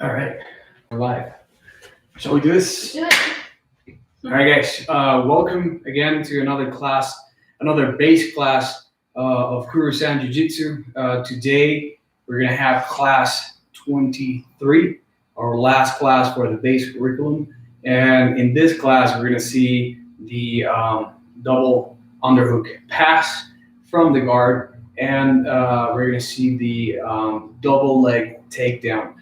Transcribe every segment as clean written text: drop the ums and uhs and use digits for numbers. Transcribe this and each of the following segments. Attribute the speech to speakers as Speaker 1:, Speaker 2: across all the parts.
Speaker 1: All right, we're live. Shall we do this?
Speaker 2: Do it.
Speaker 1: All right, guys. Welcome again to another class, another base class of Kurusan Jiu-Jitsu. Today we're gonna have class 23, our last class for the base curriculum. And in this class, we're gonna see the double underhook pass from the guard, and we're gonna see the double leg takedown.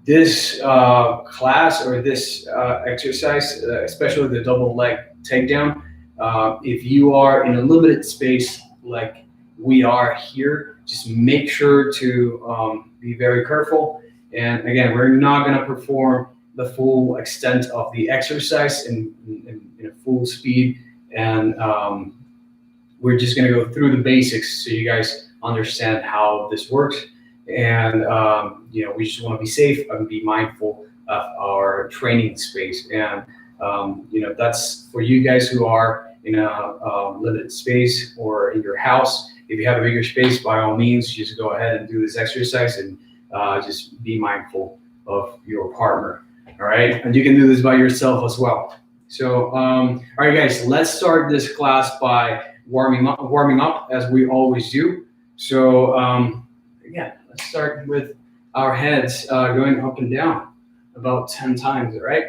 Speaker 1: This class or this exercise, especially the double leg takedown, if you are in a limited space like we are here, just make sure to be very careful. And again, we're not going to perform the full extent of the exercise in a full speed, and we're just going to go through the basics so you guys understand how this works. And we just want to be safe and be mindful of our training space. And that's for you guys who are in a limited space or in your house. If you have a bigger space, by all means, just go ahead and do this exercise, and just be mindful of your partner. All right, and you can do this by yourself as well. So, all right, guys, let's start this class by warming up as we always do. So, again, let's start with our heads going up and down about 10 times, all right?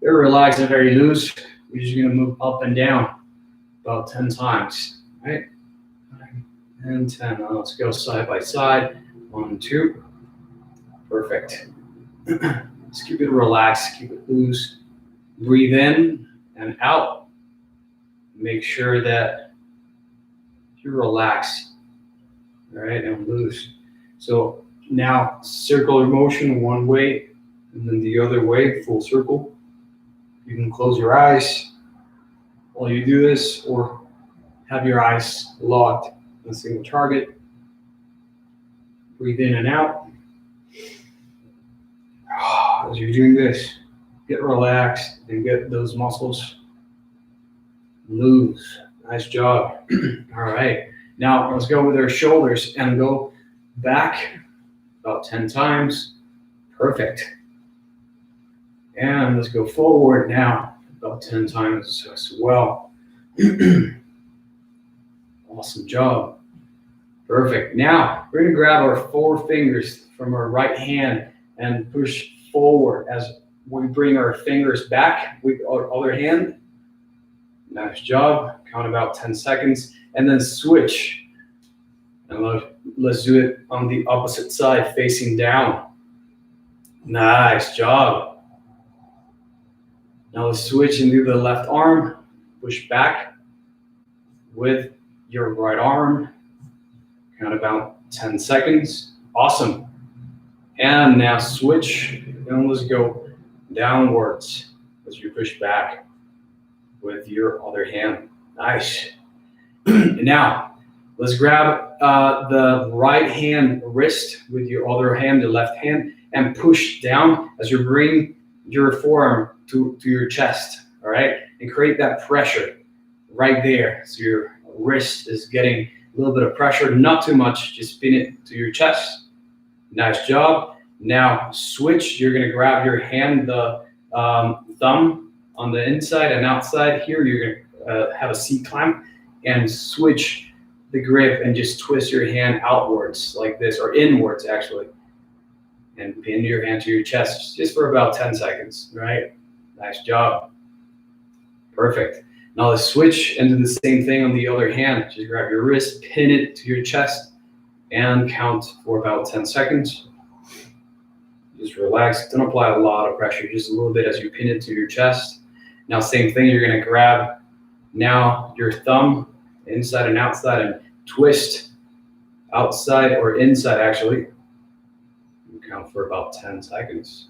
Speaker 1: Very relaxed and very loose. We're just gonna move up and down about 10 times, right? And 10, now let's go side by side. 1, 2, perfect. Just keep it relaxed, keep it loose. Breathe in and out. Make sure that you're relaxed, all right, and loose. So now circular motion one way and then the other way, full circle. You can close your eyes while you do this, or have your eyes locked on a single target. Breathe in and out. As you're doing this, get relaxed and get those muscles loose. Nice job. All right. Now let's go with our shoulders and go back about 10 times. Perfect. And let's go forward now about 10 times as well. Awesome job. Perfect. Now we're going to grab our 4 fingers from our right hand and push forward as we bring our fingers back with our other hand. Nice job. Count about 10 seconds and then switch. And let's do it on the opposite side, facing down. Nice job. Now let's switch and do the left arm. Push back with your right arm. Count about 10 seconds. Awesome. And now switch and let's go downwards as you push back with your other hand. Nice. And now let's grab the right hand wrist with your other hand, the left hand, and push down as you bring your forearm to your chest, all right? And create that pressure right there. So your wrist is getting a little bit of pressure, not too much, just pin it to your chest. Nice job. Now switch, you're gonna grab your hand, the thumb on the inside and outside here, you're gonna have a C-clamp and switch the grip and just twist your hand outwards like this, or inwards actually, and pin your hand to your chest just for about 10 seconds, right? Nice job. Perfect. Now let's switch and do the same thing on the other hand. Just grab your wrist, pin it to your chest, and count for about 10 seconds. Just relax. Don't apply a lot of pressure, just a little bit as you pin it to your chest. Now same thing, you're gonna grab now your thumb inside and outside and twist outside or inside actually. You count for about 10 seconds.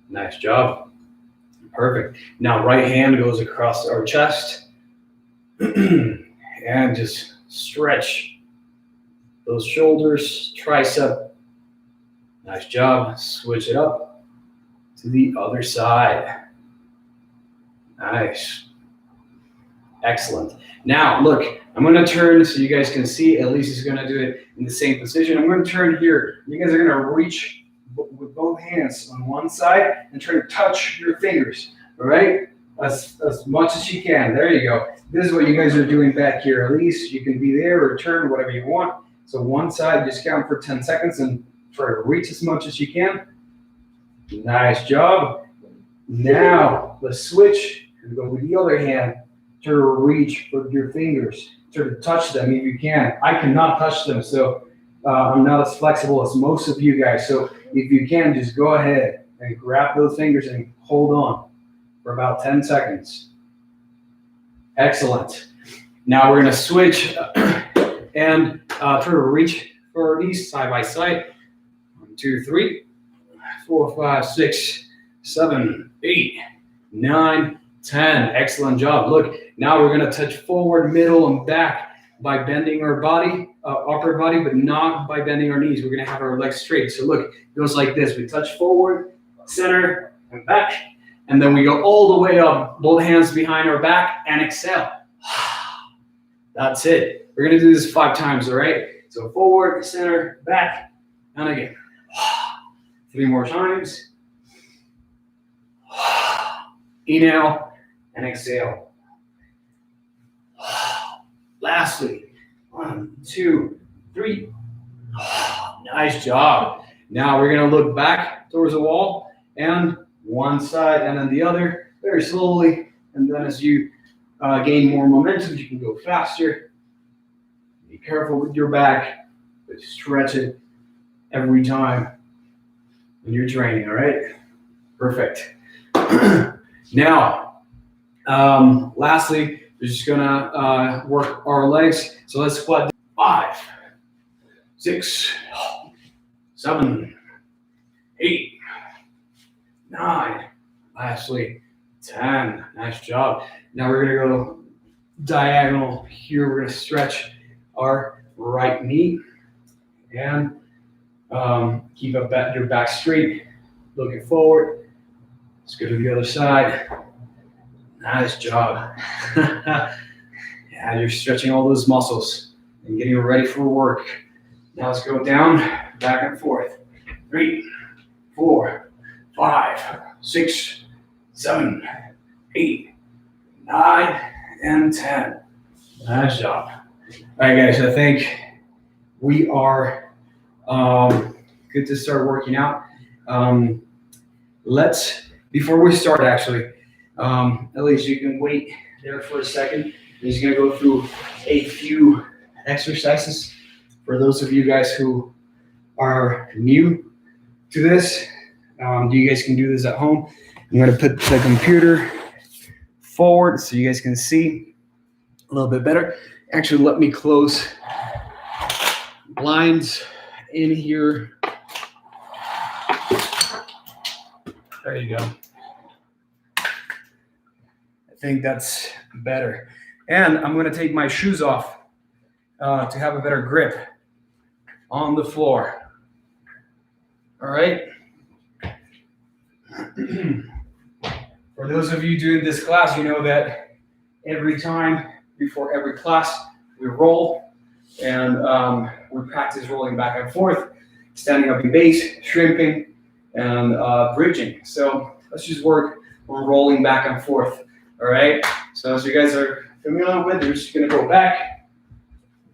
Speaker 1: Nice job. Perfect. Now right hand goes across our chest and just stretch those shoulders, tricep. Nice job. Switch it up to the other side. Nice. Excellent. Now, look, I'm going to turn so you guys can see. Elise is going to do it in the same position. I'm going to turn here. You guys are going to reach with both hands on one side and try to touch your fingers, all right? As much as you can. There you go. This is what you guys are doing back here. At least you can be there or turn, whatever you want. So one side, just count for 10 seconds and try to reach as much as you can. Nice job. Now let's switch and go with the other hand. Try to reach with your fingers. Try to touch them if you can. I cannot touch them, so I'm not as flexible as most of you guys. So if you can, just go ahead and grab those fingers and hold on for about 10 seconds. Excellent. Now we're gonna switch and try to reach for these side by side. 1, 2, 3, 4, 5, 6, 7, 8, 9, 10. Excellent job. Look, now we're gonna touch forward, middle, and back by bending our body, upper body, but not by bending our knees. We're gonna have our legs straight. So look, it goes like this. We touch forward, center, and back. And then we go all the way up, both hands behind our back, and exhale. That's it. We're gonna do this 5 times, all right? So forward, center, back, and again. 3 more times. Inhale and exhale. Lastly, 1, 2, 3. Nice job. Now we're gonna look back towards the wall and one side and then the other, very slowly. And then as you gain more momentum, you can go faster. Be careful with your back, but stretch it every time when you're training, all right? Perfect. Now, lastly, we're just gonna work our legs. So let's squat 5, 6, 7, 8, 9, lastly 10. Nice job. Now we're gonna go diagonal here. We're gonna stretch our right knee and keep your back straight, looking forward. Let's go to the other side. Nice job. Yeah, you're stretching all those muscles and getting ready for work. Now let's go down, back and forth. 3, 4, 5, 6, 7, 8, 9, and 10. Nice job. All right, guys, I think we are good to start working out. Before we start, actually, at least you can wait there for a second. I'm just gonna go through a few exercises for those of you guys who are new to this. You guys can do this at home. I'm gonna put the computer forward so you guys can see a little bit better. Actually, let me close blinds in here. There you go. I think that's better. And I'm gonna take my shoes off to have a better grip on the floor. All right. For those of you doing this class, you know that every time before every class, we roll and we practice rolling back and forth, standing up in base, shrimping, and bridging. So let's just work on rolling back and forth. All right. So as you guys are familiar with, you're just gonna go back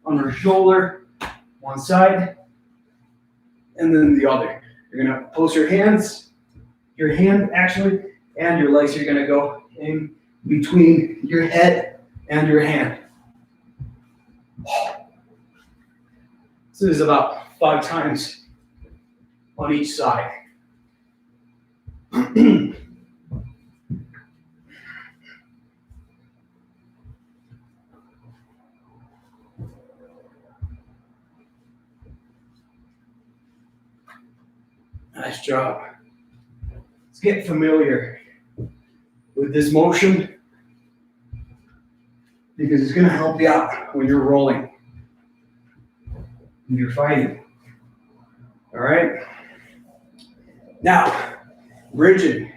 Speaker 1: on our shoulder, one side, and then the other. You're gonna pulse your hands, your hand actually, and your legs are gonna go in between your head and your hand. So this is about 5 times on each side. Nice job. Let's get familiar with this motion because it's going to help you out when you're rolling, when you're fighting. All right? Now, bridging.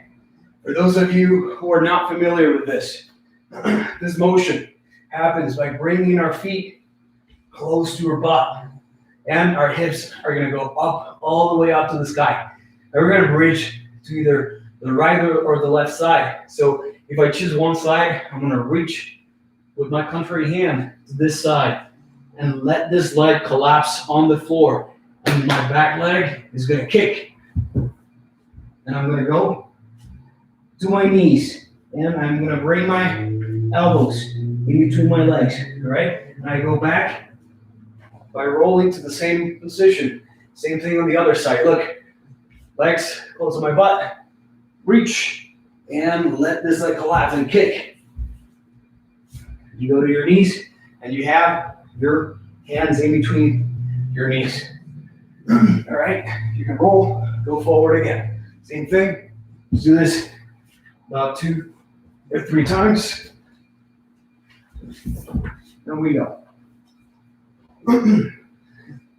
Speaker 1: For those of you who are not familiar with this, this motion happens by bringing our feet close to our butt, and our hips are going to go up, all the way up to the sky. And we're gonna bridge to either the right or the left side. So if I choose one side, I'm gonna reach with my contrary hand to this side and let this leg collapse on the floor. And my back leg is gonna kick. And I'm gonna go to my knees. And I'm gonna bring my elbows in between my legs, all right? And I go back by rolling to the same position. Same thing on the other side. Look, legs close to my butt, reach, and let this leg collapse and kick. You go to your knees, and you have your hands in between your knees. All right, you can roll, go forward again. Same thing, let's do this about 2 or 3 times. And we go.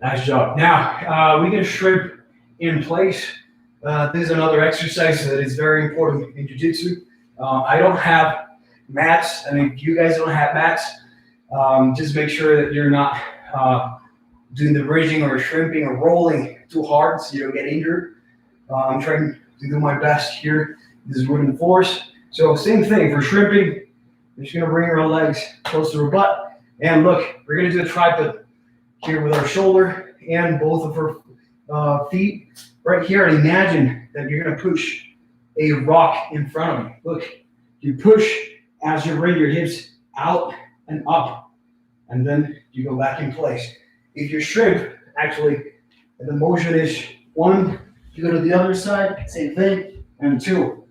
Speaker 1: Nice job. Now, we can shrimp in place. This is another exercise that is very important in Jiu-Jitsu. I don't have mats, and if you guys don't have mats, just make sure that you're not doing the bridging or shrimping or rolling too hard so you don't get injured. I'm trying to do my best here. This is wooden floors. So same thing for shrimping. We're just gonna bring our legs close to our butt. And look, we're gonna do a tripod here with our shoulder and both of our feet right here. And imagine that you're gonna push a rock in front of you. Look, you push as you bring your hips out and up, and then you go back in place. If you shrimp, actually, the motion is 1, you go to the other side, same thing, and 2,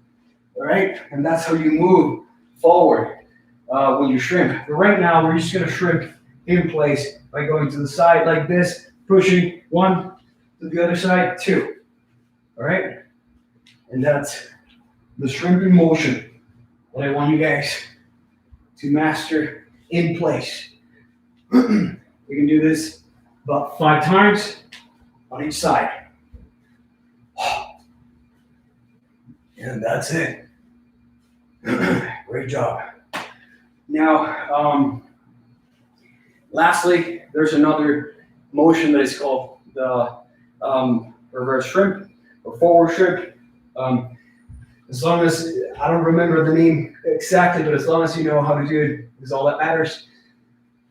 Speaker 1: all right? And that's how you move forward when you shrimp. But right now, we're just gonna shrimp in place by going to the side like this, pushing 1 to the other side, 2, all right? And that's the shrimping motion that I want you guys to master in place. We can do this about 5 times on each side. And that's it. Great job. Now, lastly, there's another motion that is called the reverse shrimp or forward shrimp. As long as, I don't remember the name exactly, but as long as you know how to do it is all that matters.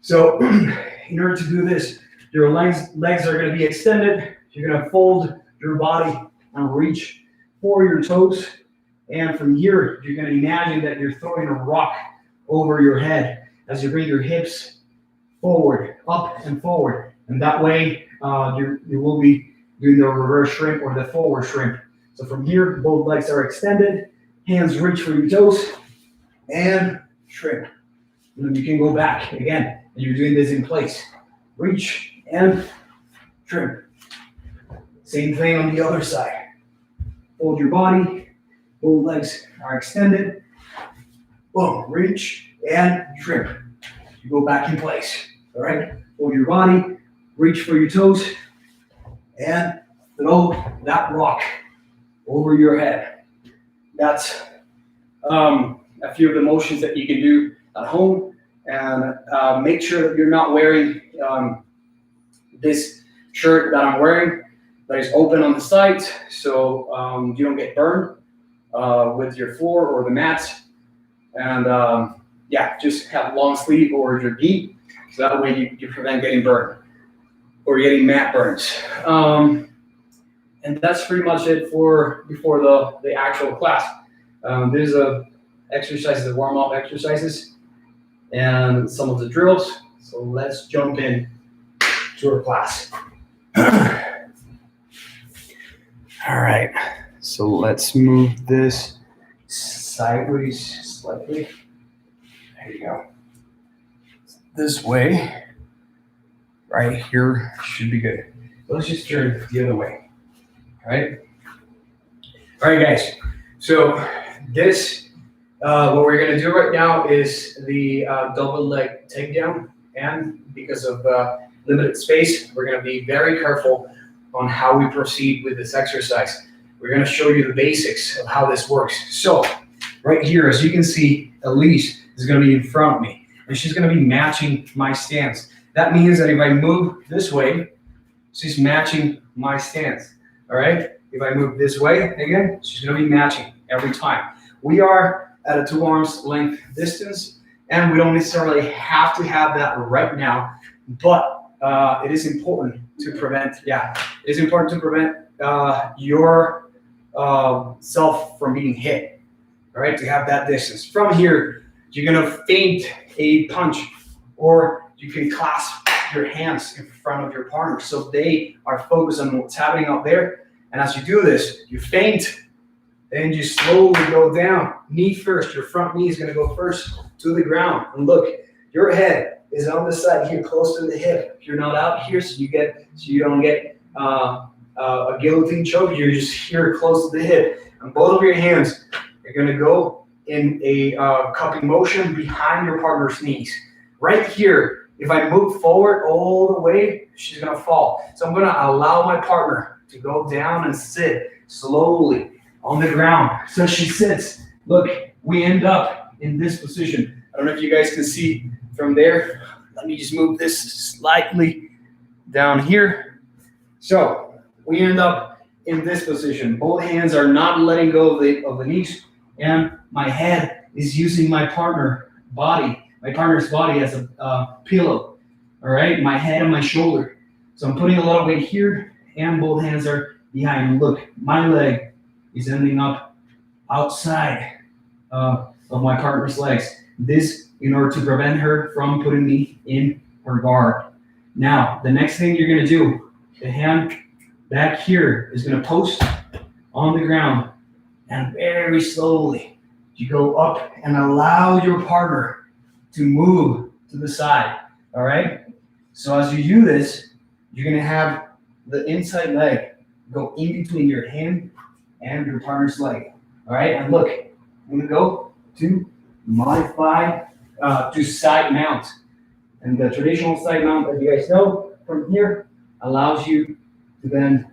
Speaker 1: So in order to do this, your legs are gonna be extended. You're gonna fold your body and reach for your toes. And from here, you're gonna imagine that you're throwing a rock over your head as you bring your hips forward, up and forward. And that way, you will be doing the reverse shrimp or the forward shrimp. So from here, both legs are extended, hands reach for your toes, and shrimp. And then you can go back again, and you're doing this in place. Reach and shrimp. Same thing on the other side. Fold your body, both legs are extended. Boom, reach and shrimp. You go back in place, all right? Fold your body, reach for your toes, and throw that rock over your head. That's a few of the motions that you can do at home, and make sure that you're not wearing this shirt that I'm wearing that is open on the sides, so you don't get burned with your floor or the mats. And yeah, just have long sleeve or your gi, so that way you prevent getting burned or getting mat burns. And that's pretty much it for before the actual class. There's exercises, the warm-up exercises, and some of the drills. So let's jump in to our class. All right, so let's move this sideways slightly. There you go. This way, right here should be good. Let's just turn the other way. All right, guys. So this, what we're gonna do right now is the double leg takedown, and because of limited space, we're gonna be very careful on how we proceed with this exercise. We're gonna show you the basics of how this works. So right here, as you can see, Elise is gonna be in front of me, and she's gonna be matching my stance. That means that if I move this way, she's matching my stance. All right, If I move this way, again, she's gonna be matching every time. We are at a 2 arms length distance, and we don't necessarily have to have that right now, but it is important to prevent, your self from being hit, all right, to have that distance. From here, you're gonna feint a punch, or you can clasp your hands in front of your partner so they are focused on what's happening up there. And as you do this, you feint, then you slowly go down, knee first. Your front knee is gonna go first to the ground. And look, your head is on the side here, close to the hip. You're not out here, so you don't get a guillotine choke. You're just here, close to the hip, and both of your hands are gonna go in a cupping motion behind your partner's knees. Right here, if I move forward all the way, she's gonna fall. So I'm gonna allow my partner to go down and sit slowly on the ground. So she sits. Look, we end up in this position. I don't know if you guys can see from there. Let me just move this slightly down here. So we end up in this position. Both hands are not letting go of the knees, and my head is using my partner's body as a pillow. All right, my head and my shoulder. So I'm putting a lot of weight here, and both hands are behind. Look, my leg is ending up outside of my partner's legs. This in order to prevent her from putting me in her guard. Now, the next thing you're gonna do, the hand back here is gonna post on the ground, and very slowly you go up and allow your partner to move to the side, all right? So as you do this, you're gonna have the inside leg go in between your hand and your partner's leg, all right? And look, I'm gonna go to modify to side mount. And the traditional side mount, as you guys know, from here, allows you to then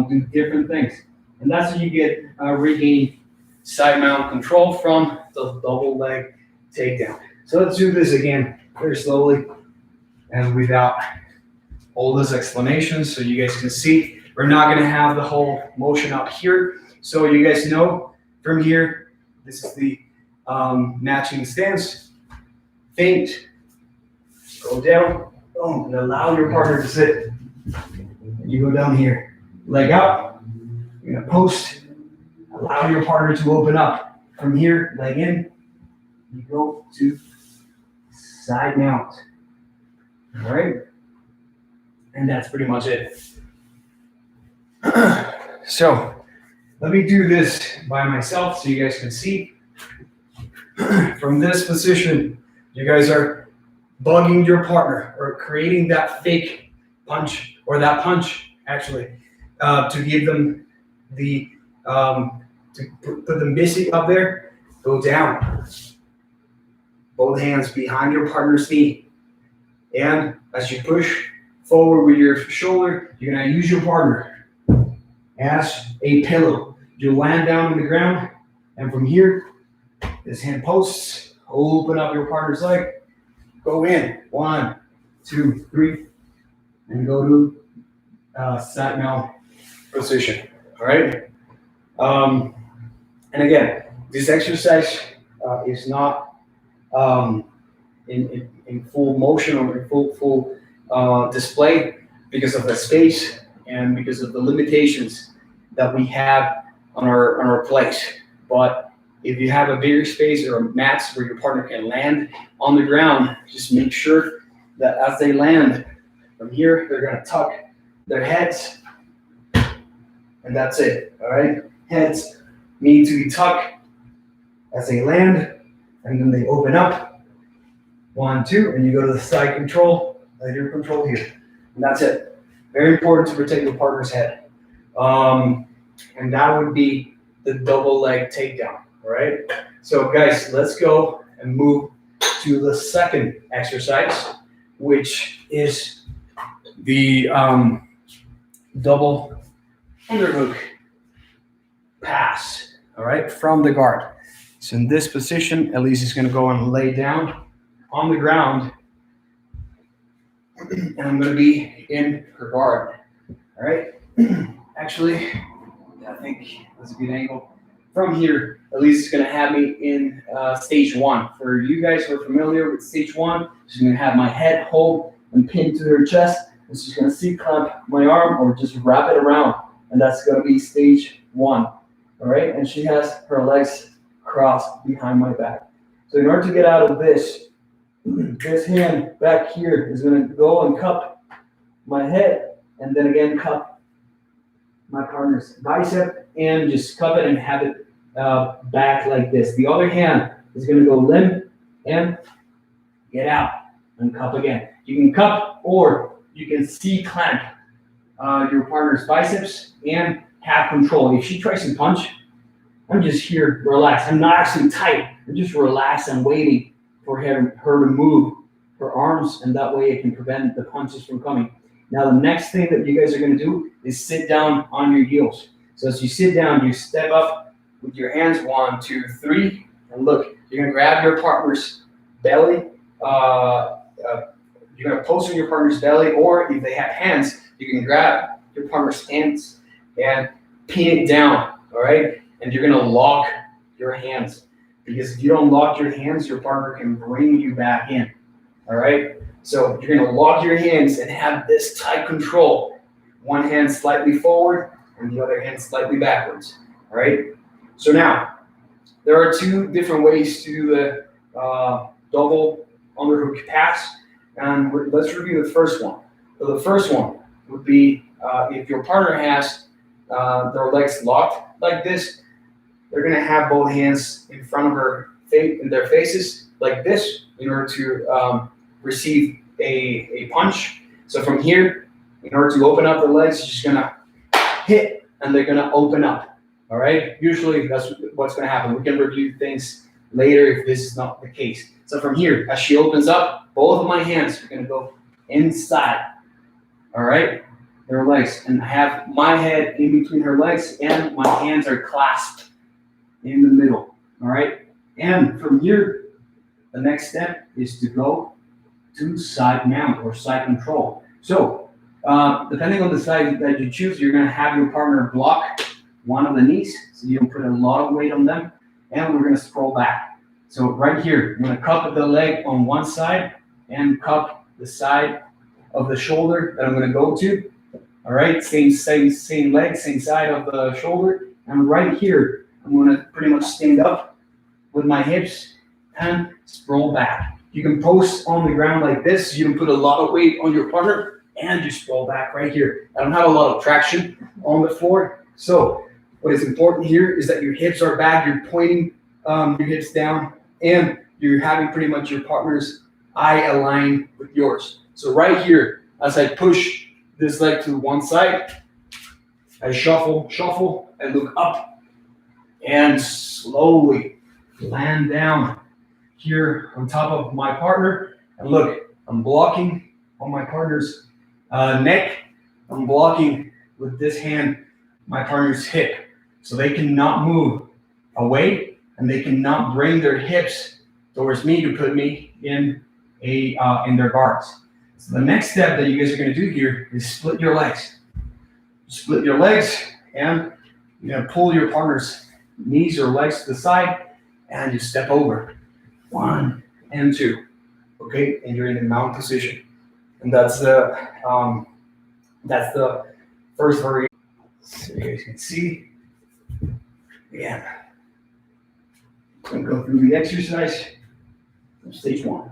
Speaker 1: do different things. And that's when you get regain side mount control from the double leg takedown. So let's do this again very slowly and without all those explanations so you guys can see. We're not gonna have the whole motion up here. So you guys know from here, this is the matching stance. Feint, go down, boom, and allow your partner to sit. You go down here, leg out, you're gonna post, allow your partner to open up. From here, leg in, you go to side mount, all right? And that's pretty much it. So let me do this by myself so you guys can see. From this position, you guys are bugging your partner or creating that fake punch, or that punch actually, to give them the, to put them busy up there. Go down. Both hands behind your partner's knee. And as you push forward with your shoulder, you're gonna use your partner as a pillow. You land down on the ground, and from here, this hand posts, open up your partner's leg, go in, 1, 2, 3, and go to side mount position, all right? And again, this exercise is not in full motion or in full display because of the space and because of the limitations that we have on our place. But if you have a bigger space or mats where your partner can land on the ground, just make sure that as they land from here, they're gonna tuck their heads, and that's it, all right? Heads need to be tucked as they land, and then they open up, 1, 2, and you go to the side control, let your control here, and that's it. Very important to protect your partner's head. And that would be the double leg takedown. All right, so guys, let's go and move to the second exercise, which is the double underhook pass, all right, from the guard. So in this position, Elise is gonna go and lay down on the ground, and I'm gonna be in her guard, all right? Actually, think that's a good angle. From here, at least it's gonna have me in stage 1. For you guys who are familiar with stage 1, she's gonna have my head hold and pinned to her chest, and she's gonna C-clamp my arm or just wrap it around, and that's gonna be stage 1. All right, and she has her legs crossed behind my back. So in order to get out of this hand back here is gonna go and cup my head, and then again cup my partner's bicep, and just cup it and have it back like this. The other hand is going to go limp and get out and cup again. You can cup or you can C-clamp your partner's biceps and have control. If she tries to punch, I'm just here relaxed. I'm not actually tight. I'm just relaxed and waiting for her to move her arms, and that way it can prevent the punches from coming. Now the next thing that you guys are going to do is sit down on your heels. So as you sit down, you step up with your hands, 1, 2, 3, and look, you're gonna grab your partner's belly. You're gonna post on your partner's belly, or if they have hands, you can grab your partner's hands and pin it down, all right? And you're gonna lock your hands, because if you don't lock your hands, your partner can bring you back in, all right? So you're gonna lock your hands and have this tight control. One hand slightly forward and the other hand slightly backwards, all right? So now, there are 2 different ways to do the double underhook pass, and let's review the first one. So the first one would be if your partner has their legs locked like this, they're gonna have both hands in front of her face, in their faces like this, in order to receive a punch. So from here, in order to open up the legs, you're just gonna hit, and they're gonna open up. All right, usually that's what's going to happen. We can review things later if this is not the case. So from here, as she opens up, both of my hands are going to go inside. All right, her legs, and I have my head in between her legs, and my hands are clasped in the middle. All right, and from here, the next step is to go to side mount or side control. So depending on the side that you choose, you're going to have your partner block one of the knees, so you don't put a lot of weight on them, and we're going to scroll back. So right here, I'm going to cup the leg on one side and cup the side of the shoulder that I'm going to go to. All right, same leg, same side of the shoulder, and right here, I'm going to pretty much stand up with my hips and scroll back. You can post on the ground like this. You can put a lot of weight on your partner, and you scroll back right here. I don't have a lot of traction on the floor, so what is important here is that your hips are back, you're pointing your hips down, and you're having pretty much your partner's eye aligned with yours. So right here, as I push this leg to one side, I shuffle, I look up, and slowly land down here on top of my partner. And look, I'm blocking on my partner's neck. I'm blocking with this hand my partner's hip. So they cannot move away, and they cannot bring their hips towards me to put me in their guards. So the next step that you guys are going to do here is split your legs. Split your legs, and you're going to pull your partner's knees or legs to the side, and you step over. 1 and 2. Okay, and you're in the mount position. And that's the first variation. So you guys can see. Again, I'm going to go through the exercise from stage 1.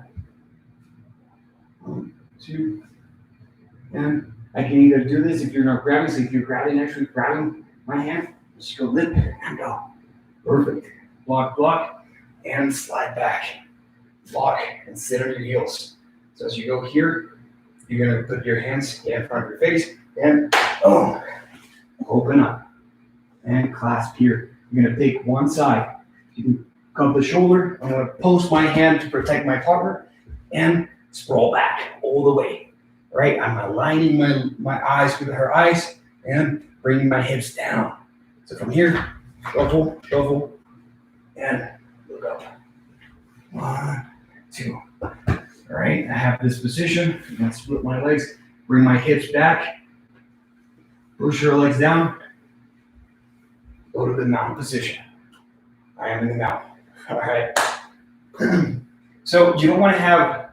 Speaker 1: 1, 2, and I can either do this if you're not grabbing. So if you're actually grabbing my hand, just go limp and go. Perfect. Block, and slide back. Block and sit on your heels. So as you go here, you're going to put your hands in front of your face and open up and clasp here. You're going to take one side. You can cup the shoulder. I'm going to post my hand to protect my partner and sprawl back all the way. Right? I'm aligning my eyes with her eyes and bringing my hips down. So from here, shuffle, and look up. 1, 2. All right, I have this position. I'm going to split my legs, bring my hips back, push your legs down, go to the mountain position. I am in the mountain. All right. So you don't want to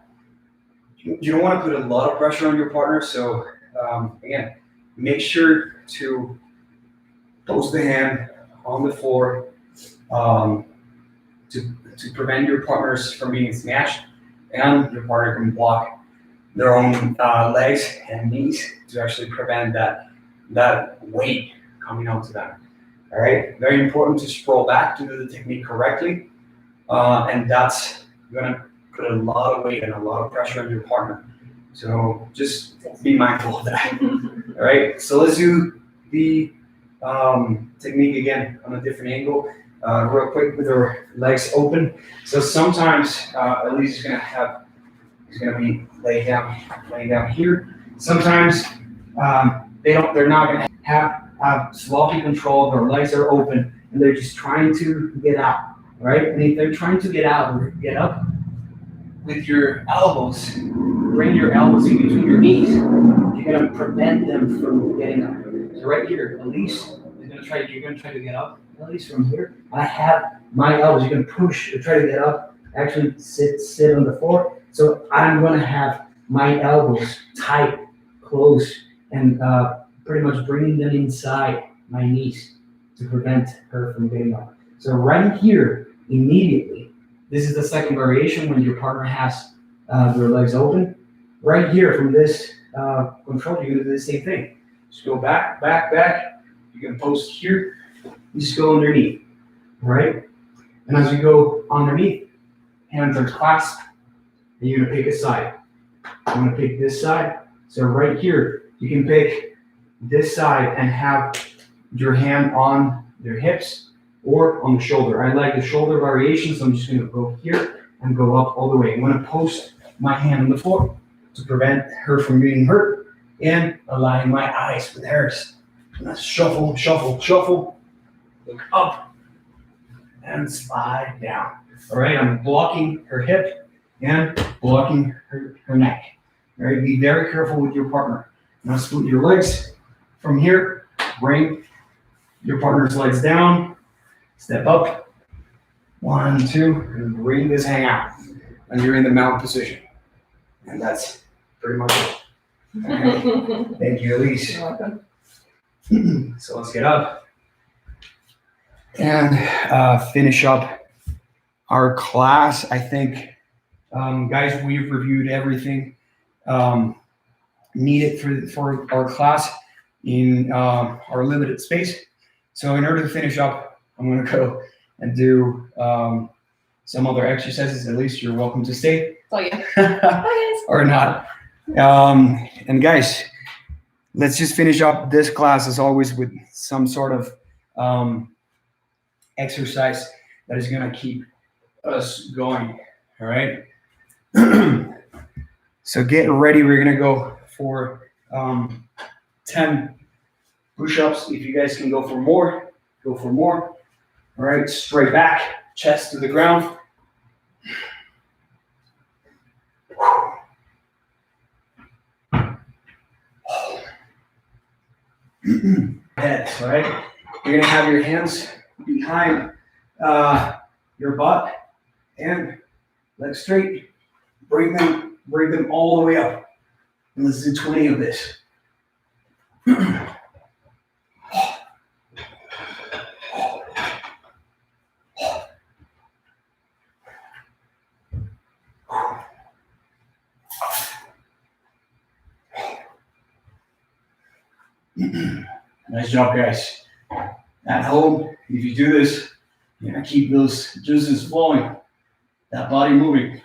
Speaker 1: put a lot of pressure on your partner. So again, make sure to post the hand on the floor to prevent your partners from being smashed, and your partner can block their own legs and knees to actually prevent that weight coming onto them. All right, very important to sprawl back to do the technique correctly, and that's gonna put a lot of weight and a lot of pressure on your partner. So just be mindful of that. All right, so let's do the technique again on a different angle, real quick with our legs open. So sometimes Elise is gonna be laying down here. Sometimes they're not gonna have sloppy control. Their legs are open and they're just trying to get out, right? And if they're trying to get out or get up, with your elbows, bring your elbows in between your knees. You're gonna prevent them from getting up. So right here, Elise is gonna try. You're gonna try to get up, Elise, from here. I have my elbows. You're gonna push or try to get up. Actually, sit on the floor. So I'm gonna have my elbows tight, close, and pretty much bringing them inside my knees to prevent her from getting up. So right here, immediately, this is the second variation when your partner has their legs open. Right here from this control, you're gonna do the same thing. Just go back, back, back. You can post here. You just go underneath, right? And as you go underneath, hands are clasped, and you're gonna pick a side. I'm gonna pick this side. So right here, you can pick this side and have your hand on your hips or on the shoulder. I like the shoulder variation, so I'm just gonna go here and go up all the way. I'm gonna post my hand on the floor to prevent her from getting hurt and align my eyes with hers. And let's shuffle, shuffle, shuffle, look up and slide down. All right, I'm blocking her hip and blocking her neck. All right, be very careful with your partner. Now split your legs from here, bring your partner's legs down, step up, 1, 2, and bring this hang out. And you're in the mountain position. And that's pretty much it. Okay. Thank you, Elise.
Speaker 2: You're welcome.
Speaker 1: So let's get up and finish up our class. I think, guys, we've reviewed everything needed for our class in our limited space. So in order to finish up, I'm going to go and do some other exercises. At least you're welcome to stay.
Speaker 2: Oh yeah. Bye guys.
Speaker 1: Or not. And guys, let's just finish up this class as always with some sort of exercise that is going to keep us going. All right. So get ready. We're going to go for 10 push-ups. If you guys can go for more, go for more. All right. Straight back, chest to the ground. Head, all right? You're gonna have your hands behind your butt and legs straight. Bring them all the way up. And let's do 20 of this. Nice job, guys. At home, if you do this, you're gonna keep those juices flowing, that body moving.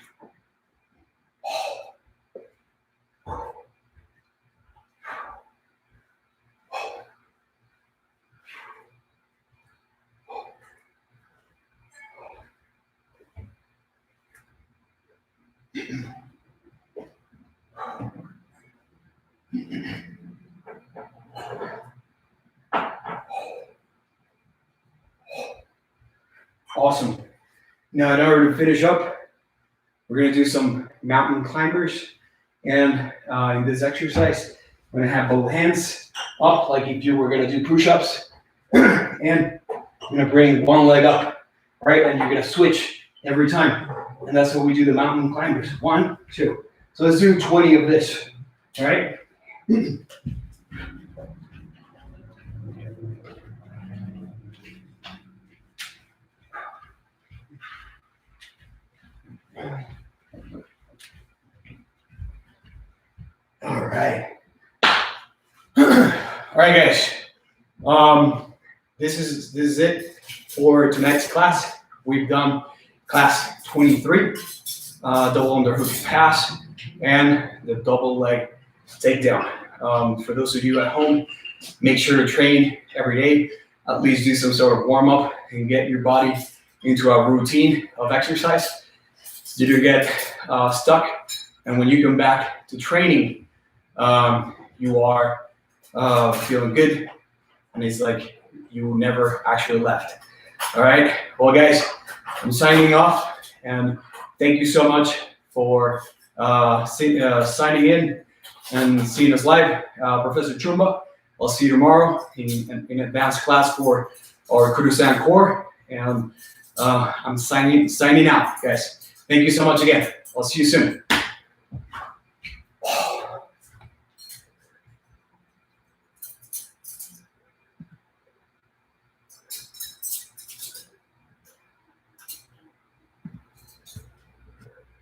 Speaker 1: Awesome. Now, in order to finish up, we're going to do some mountain climbers. And in this exercise, we're going to have both hands up, like if you were going to do push-ups. And I'm gonna bring one leg up, right? And you're gonna switch every time. And that's what we do the mountain climbers. 1, 2. So let's do 20 of this, all right? All right. All right, guys. This is it for tonight's class. We've done class 23, double underhook pass, and the double leg takedown. For those of you at home, make sure to train every day. At least do some sort of warm up and get your body into a routine of exercise. You do get stuck, and when you come back to training, you are feeling good, and it's like you never actually left. All right, well, guys, I'm signing off, and thank you so much for signing in and seeing us live. Professor Chumba, I'll see you tomorrow in advanced class for our Kurusan core, and I'm signing out, guys. Thank you so much again. I'll see you soon.